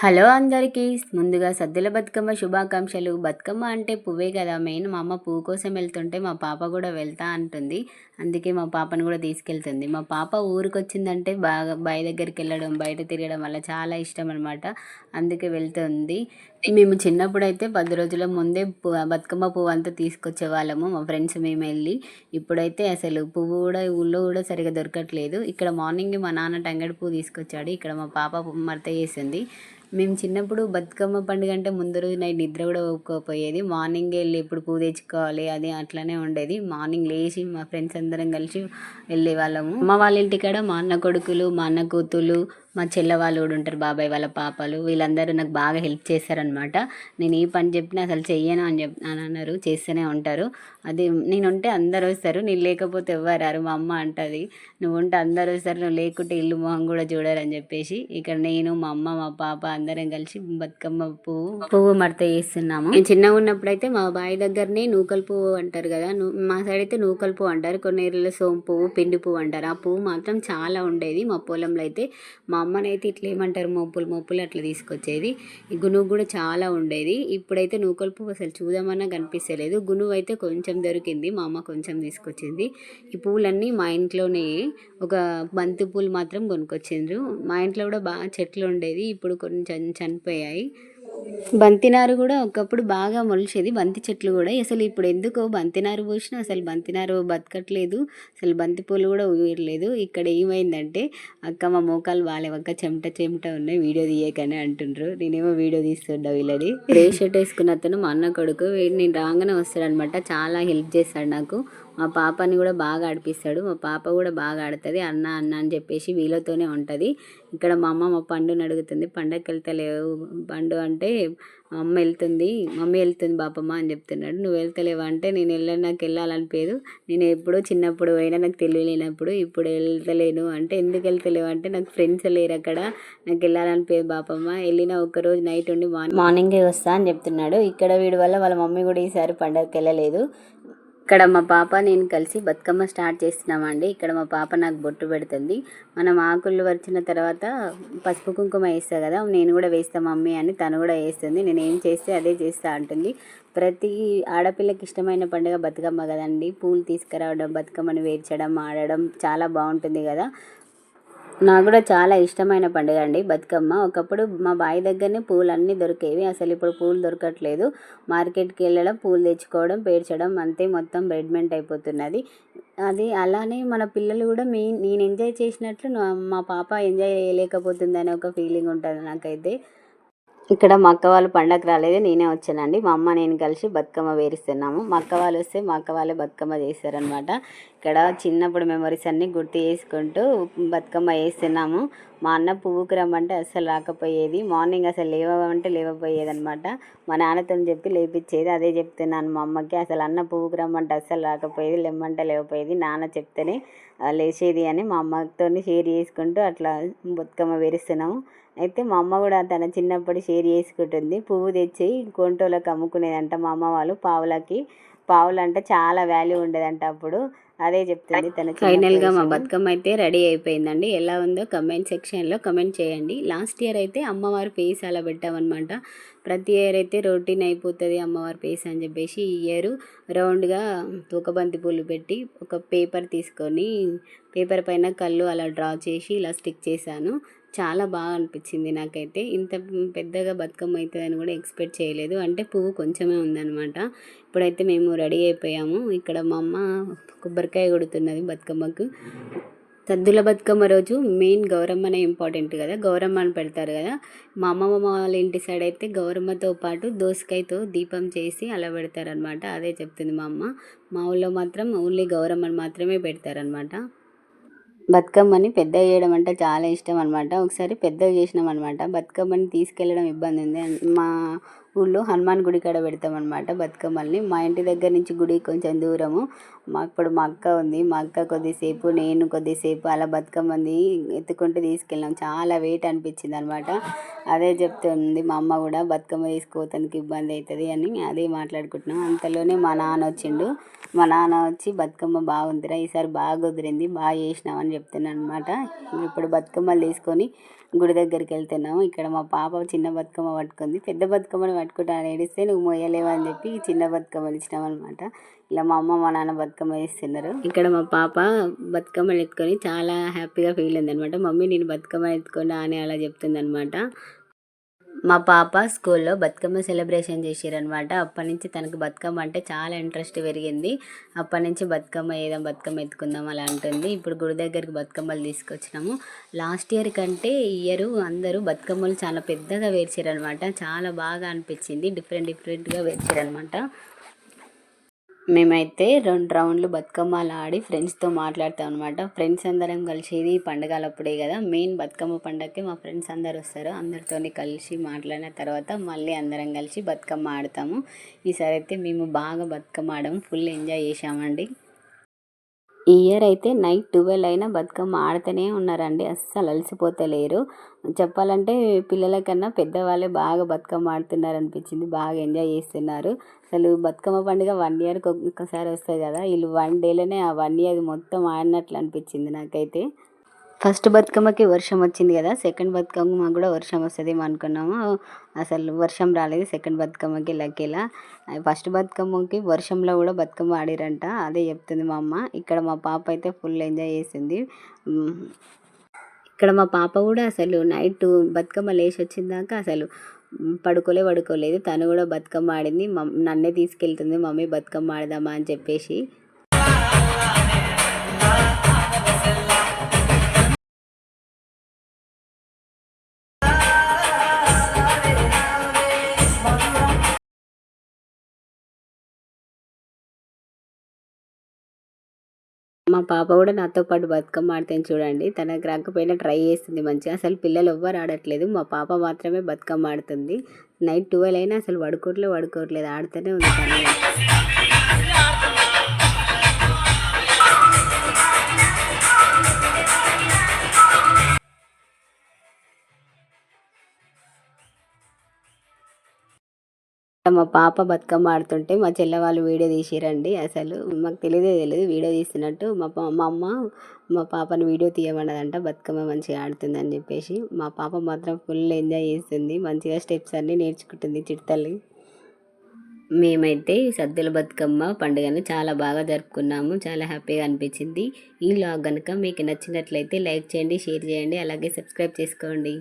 Hello అందరికీ ముందుగా సద్దుల బతుకమ్మ శుభాకాంక్షలు. బతుకమ్మ అంటే పువ్వే కదా మెయిన్. మా అమ్మ పువ్వు కోసం వెళ్తుంటే మా పాప కూడా వెళ్తా అంటుంది. అందుకే మా పాపను కూడా తీసుకెళ్తుంది. మా పాప ఊరికి వచ్చిందంటే బాగా బావి దగ్గరికి వెళ్ళడం, బయట తిరగడం వల్ల చాలా ఇష్టం అనమాట. అందుకే వెళ్తుంది. మేము చిన్నప్పుడు అయితే 10 రోజుల ముందే బతుకమ్మ పువ్వు అంతా తీసుకొచ్చే వాళ్ళము మా ఫ్రెండ్స్ మేము వెళ్ళి. ఇప్పుడైతే అసలు పువ్వు కూడా ఊళ్ళో కూడా సరిగా దొరకట్లేదు. ఇక్కడ మార్నింగ్ మా నాన్న టంగడి పువ్వు తీసుకొచ్చాడు. ఇక్కడ మా పాప మడత చేసింది. మేము చిన్నప్పుడు బతుకమ్మ పండుగ అంటే ముందు రోజు నైట్ నిద్ర కూడా ఒప్పుకోకపోయేది. మార్నింగే వెళ్ళి ఎప్పుడు పువ్వు తెచ్చుకోవాలి అది అట్లనే ఉండేది. మార్నింగ్ లేచి మా ఫ్రెండ్స్ అందరం కలిసి వెళ్ళే వాళ్ళము. అమ్మ వాళ్ళ ఇంటికాడ మా అన్న కొడుకులు, మా అన్న కూతుళ్ళు, మా చెల్లె వాళ్ళు కూడా ఉంటారు, బాబాయ్ వాళ్ళ పాపలు. వీళ్ళందరూ నాకు బాగా హెల్ప్ చేశారనమాట. నేను ఏ పని చెప్పినా అసలు చెయ్యను అని అన్నారు, చేస్తూనే ఉంటారు. అది నేను ఉంటే అందరు వస్తారు, నేను లేకపోతే ఎవ్వరు రారు. మా అమ్మ అంటది, నువ్వు ఉంటే అందరు వస్తారు, నువ్వు లేకుంటే ఇల్లు మొహం కూడా చూడరని చెప్పేసి. ఇక్కడ నేను, మా అమ్మ, మా పాప అందరం కలిసి బతుకమ్మ పువ్వు మడత చేస్తున్నాము. నేను చిన్నగా ఉన్నప్పుడు అయితే మా బావి దగ్గరనే నూకల పువ్వు అంటారు కదా, మా సైడ్ అయితే నూకల పువ్వు అంటారు, కొన్ని ఏరియాలో సోమ పువ్వు, పిండి పువ్వు అంటారు. ఆ పువ్వు మాత్రం చాలా ఉండేది మా పొలంలో అయితే. మా అమ్మనైతే ఇట్లా ఏమంటారు, మొప్పులు అట్లా తీసుకొచ్చేది. ఈ గునుగు కూడా చాలా ఉండేది. ఇప్పుడైతే నూకల పువ్వు అసలు చూద్దామన్నా కనిపిస్తలేదు. గునుగు అయితే కొంచెం దొరికింది, మా అమ్మ కొంచెం తీసుకొచ్చింది. ఈ పువ్వులన్నీ మా ఇంట్లోనే. ఒక బంతి పూలు మాత్రం కొనుక్కొచ్చిండ్రు. మా ఇంట్లో కూడా బాగా చెట్లు ఉండేది, ఇప్పుడు కొంచెం చనిపోయాయి. బంతినారు కూడా ఒకప్పుడు బాగా మొలిచేది, బంతి చెట్లు కూడా. అసలు ఇప్పుడు ఎందుకో బంతినారు పోసినా అసలు బంతినారు బతకట్లేదు, అసలు బంతి పూలు కూడా ఊయట్లేదు. ఇక్కడ ఏమైందంటే, అక్క మా మోకాలు బాగాలేవక్క, చెమట ఉన్నాయి, వీడియో తీయకనే అంటుండ్రు. నేనేమో వీడియో తీస్తుండా వీళ్ళది. రే షర్ట్ వేసుకున్న అతను మా అన్న కొడుకు, నేను రాగానే వస్తాడనమాట, చాలా హెల్ప్ చేస్తాడు నాకు. మా పాపని కూడా బాగా ఆడిపిస్తాడు, మా పాప కూడా బాగా ఆడుతుంది. అన్న అన్న అని చెప్పేసి వీళ్ళతోనే ఉంటుంది. ఇక్కడ మా అమ్మ మా పండుని అడుగుతుంది, పండగకి వెళ్తలేవు పండు అంటే, మమ్మీ వెళ్తుంది బాపమ్మ అని చెప్తున్నాడు. నువ్వు వెళ్తలేవా అంటే, నేను వెళ్ళాను, నాకు వెళ్ళాలనిపించదు, నేను ఎప్పుడో చిన్నప్పుడు పోయినా, నాకు తెలియలేనప్పుడు, ఇప్పుడు వెళ్తలేను అంటే. ఎందుకు వెళ్తలేవు అంటే, నాకు ఫ్రెండ్స్ లేరు అక్కడ, నాకు వెళ్ళాలనిపించదు బాపమ్మ, వెళ్ళినా ఒక్కరోజు నైట్ ఉండి మార్నింగే వస్తా అని చెప్తున్నాడు. ఇక్కడ వీడి వల్ల వాళ్ళ మమ్మీ కూడా ఈసారి పండగకి వెళ్ళలేదు. ఇక్కడ మా పాప నేను కలిసి బతుకమ్మ స్టార్ట్ చేస్తున్నామండి. ఇక్కడ మా పాప నాకు బొట్టు పెడుతుంది. మనం ఆకులు వరిచిన తర్వాత పసుపు కుంకుమ వేస్తా కదా, నేను కూడా వేస్తా మమ్మీ అని తను కూడా వేస్తుంది. నేను ఏం చేస్తే అదే చేస్తా అంటుంది. ప్రతి ఆడపిల్లకి ఇష్టమైన పండుగ బతుకమ్మ కదండి. పూలు తీసుకురావడం, బతుకమ్మని వేర్చడం, ఆడడం చాలా బాగుంటుంది కదా. నాకు కూడా చాలా ఇష్టమైన పండుగ అండి బతుకమ్మ. ఒకప్పుడు మా బావి దగ్గరనే పూలు అన్నీ దొరికేవి, అసలు ఇప్పుడు పూలు దొరకట్లేదు. మార్కెట్కి వెళ్ళడం, పూలు తెచ్చుకోవడం, పేర్చడం, అంతే, మొత్తం బెడ్మెంట్ అయిపోతున్నది. అది అలానే మన పిల్లలు కూడా నేను ఎంజాయ్ చేసినట్లు మా పాప ఎంజాయ్ చేయలేకపోతుంది అనే ఒక ఫీలింగ్ ఉంటుంది నాకైతే. ఇక్కడ మా అక్క వాళ్ళు పండగకి రాలేదు, నేనే వచ్చానండి. మా అమ్మ నేను కలిసి బతుకమ్మ వేరిస్తున్నాము. మా అక్క వాళ్ళు వస్తే మా అక్క వాళ్ళే బతుకమ్మ చేస్తారనమాట. ఇక్కడ చిన్నప్పుడు మెమరీస్ అన్నీ గుర్తు చేసుకుంటూ బతుకమ్మ వేస్తున్నాము. మా అన్న పువ్వుకి రమ్మంటే అస్సలు రాకపోయేది. మార్నింగ్ అసలు లేవమంటే లేవపోయేది అనమాట. మా నాన్నతో చెప్పి లేపించేది. అదే చెప్తున్నాను మా అమ్మకి, అసలు అన్న పువ్వుకి రమ్మంటే అస్సలు రాకపోయేది, లేమ్మంటే లేవపోయేది, నాన్న చెప్తేనే లేచేది అని మా అమ్మతో షేర్ చేసుకుంటూ అట్లా బతుకమ్మ వేరిస్తున్నాము. అయితే మా అమ్మ కూడా తన చిన్నప్పుడు షేర్ చేసుకుంటుంది. పువ్వు తెచ్చి కొంటోళ్ళకి అమ్ముకునేదంట మా అమ్మ వాళ్ళు, పావులు అంటే చాలా వాల్యూ ఉండేదంట అప్పుడు. అదే చెప్తుంది తన. ఫైనల్గా మా బతుకమ్మ అయితే రెడీ అయిపోయిందండి. ఎలా ఉందో కమెంట్ సెక్షన్లో కమెంట్ చేయండి. లాస్ట్ ఇయర్ అయితే అమ్మవారి ఫేస్ అలా పెట్టామన్నమాట. ప్రతి ఇయర్ అయితే రొటీన్ అయిపోతుంది అమ్మవారి ఫేస్ అని చెప్పేసి, ఈ ఇయర్ రౌండ్గా తూకబంతి పూలు పెట్టి ఒక పేపర్ తీసుకొని పేపర్ పైన కళ్ళు అలా డ్రా చేసి ఇలా స్టిక్ చేశాను. చాలా బాగా అనిపించింది నాకైతే. ఇంత పెద్దగా బతుకమ్మ అవుతుందని కూడా ఎక్స్పెక్ట్ చేయలేదు. అంటే పువ్వు కొంచెమే ఉందన్నమాట. ఇప్పుడైతే మేము రెడీ అయిపోయాము. ఇక్కడ మా అమ్మ కొబ్బరికాయ కొడుతున్నది బతుకమ్మకు. సద్దుల బతుకమ్మ రోజు మెయిన్ గౌరమ్మనే ఇంపార్టెంట్ కదా, గౌరమ్మని పెడతారు కదా. మా అమ్మమ్మ వాళ్ళ ఇంటి సైడ్ అయితే గౌరమ్మతో పాటు దోసకాయతో దీపం చేసి అలా పెడతారనమాట. అదే చెప్తుంది మా అమ్మ. మా ఊళ్ళో మాత్రం ఓన్లీ గౌరమ్మని మాత్రమే పెడతారనమాట. బతుకమ్మని పెద్దగా చేయడం అంటే చాలా ఇష్టం అనమాట. ఒకసారి పెద్దగా చేసినాం అనమాట. బతుకమ్మని తీసుకెళ్ళడం ఇబ్బంది ఉంది. మా ఊళ్ళో హనుమాన్ గుడి కాడ పెడతామన్నమాట బతుకమ్మల్ని. మా ఇంటి దగ్గర నుంచి గుడి కొంచెం దూరము. ఇప్పుడు మా అక్క ఉంది, మా అక్క కొద్దిసేపు, నేను కొద్దిసేపు అలా బతుకమ్మని ఎత్తుకుంటూ తీసుకెళ్ళాం. చాలా వెయిట్ అనిపించింది అనమాట. అదే చెప్తుంది మా అమ్మ కూడా, బతుకమ్మ తీసుకోవటానికి ఇబ్బంది అవుతుంది అని అదే మాట్లాడుకుంటున్నాం. అంతలోనే మా నాన్న వచ్చిండు. మా నాన్న వచ్చి బతుకమ్మ బాగుందిరా, ఈసారి బాగా కుదిరింది, బాగా చేసినావు అని చెప్తున్నాను అనమాట. ఇప్పుడు బతుకమ్మలు తీసుకొని గుడి దగ్గరికి వెళ్తున్నాము. ఇక్కడ మా పాప చిన్న బతుకమ్మ పట్టుకుంది. పెద్ద బతుకమ్మని పట్టుకుంటాను ఏడిస్తే నువ్వు మొయ్యలేవు అని చెప్పి చిన్న బతుకమ్మలు ఇచ్చినాం అనమాట. ఇలా మా అమ్మ మా నాన్న బతుకమ్మ వేస్తున్నారు. ఇక్కడ మా పాప బతుకమ్మలు ఎత్తుకొని చాలా హ్యాపీగా ఫీల్ అయింది అనమాట. మమ్మీ నేను బతుకమ్మ ఎత్తుకొని అని అలా చెప్తుంది అనమాట. మా పాప స్కూల్లో బతుకమ్మ సెలబ్రేషన్ చేసిరనమాట. అప్పటి నుంచి తనకు బతుకమ్మ అంటే చాలా ఇంట్రెస్ట్ పెరిగింది. అప్పటి నుంచి బతుకమ్మ ఏదో బతుకమ్మ ఎత్తుకుందాం అలా అంటుంది. ఇప్పుడు గుడి దగ్గరికి బతుకమ్మలు తీసుకొచ్చినాము. లాస్ట్ ఇయర్ కంటే ఈ ఇయర్ అందరూ బతుకమ్మలు చాలా పెద్దగా పేర్చారనమాట. చాలా బాగా అనిపించింది. డిఫరెంట్గా పేర్చారనమాట. మేమైతే 2 రౌండ్లు బతుకమ్మలు ఆడి ఫ్రెండ్స్తో మాట్లాడతాం అనమాట. ఫ్రెండ్స్ అందరం కలిసేది పండగలప్పుడే కదా. మెయిన్ బతుకమ్మ పండగకి మా ఫ్రెండ్స్ అందరు వస్తారు. అందరితోని కలిసి మాట్లాడిన తర్వాత మళ్ళీ అందరం కలిసి బతుకమ్మ ఆడతాము. ఈసారి అయితే మేము బాగా బతుకమ్మ ఆడము, ఫుల్ ఎంజాయ్ చేసామండి. ఈ ఇయర్ అయితే నైట్ 12 అయినా బతుకమ్మ ఆడుతూనే ఉన్నారండి. అస్సలు అలసిపోతలేరు. చెప్పాలంటే పిల్లల కన్నా పెద్దవాళ్ళే బాగా బతుకమ్మ ఆడుతున్నారు అనిపించింది. బాగా ఎంజాయ్ చేస్తున్నారు. అసలు బతుకమ్మ పండుగ 1 ఇయర్కి ఒక్కసారి వస్తుంది కదా. వీళ్ళు 1 డేలోనే ఆ 1 ఇయర్ మొత్తం ఆడినట్లు అనిపించింది నాకైతే. ఫస్ట్ బతుకమ్మకి వర్షం వచ్చింది కదా. సెకండ్ బతుకమ్మ కూడా వర్షం వస్తుందేమో అనుకున్నాము. అసలు వర్షం రాలేదు సెకండ్ బతుకమ్మకి లక్కీలా. ఫస్ట్ బతుకమ్మకి వర్షంలో కూడా బతుకమ్మ ఆడిరంట. అదే చెప్తుంది మా అమ్మ. ఇక్కడ మా పాప అయితే ఫుల్ ఎంజాయ్ చేసింది. ఇక్కడ మా పాప కూడా అసలు నైట్ బతుకమ్మ లేచి వచ్చిందాక అసలు పడుకోలేదు. తను కూడా బతుకమ్మ ఆడింది. నన్నే తీసుకెళ్తుంది, మమ్మీ బతుకమ్మ ఆడదామా అని చెప్పేసి. మా పాప కూడా నాతో పాటు బతుకమ్మ ఆడుతుంది చూడండి. తనకు రాకపోయినా ట్రై చేస్తుంది మంచిగా. అసలు పిల్లలు ఎవ్వరు ఆడట్లేదు, మా పాప మాత్రమే బతుకమ్మ ఆడుతుంది. నైట్ 12 అయినా అసలు పడుకోవట్లేదు, ఆడుతూనే ఉంది తను. మా పాప బతుకమ్మ ఆడుతుంటే మా చెల్లె వాళ్ళు వీడియో తీసిరండి. అసలు మాకు తెలియదు వీడియో తీస్తున్నట్టు. మా అమ్మ మా పాపను వీడియో తీయమన్నదంట, బతుకమ్మ మంచిగా ఆడుతుందని చెప్పేసి. మా పాప మాత్రం ఫుల్ ఎంజాయ్ చేస్తుంది, మంచిగా స్టెప్స్ అన్నీ నేర్చుకుంటుంది చిడతల్లి. మేమైతే సద్దుల బతుకమ్మ పండుగను చాలా బాగా జరుపుకున్నాము. చాలా హ్యాపీగా అనిపించింది. ఈ వ్లాగ్ కనుక మీకు నచ్చినట్లయితే లైక్ చేయండి, షేర్ చేయండి, అలాగే సబ్స్క్రైబ్ చేసుకోండి.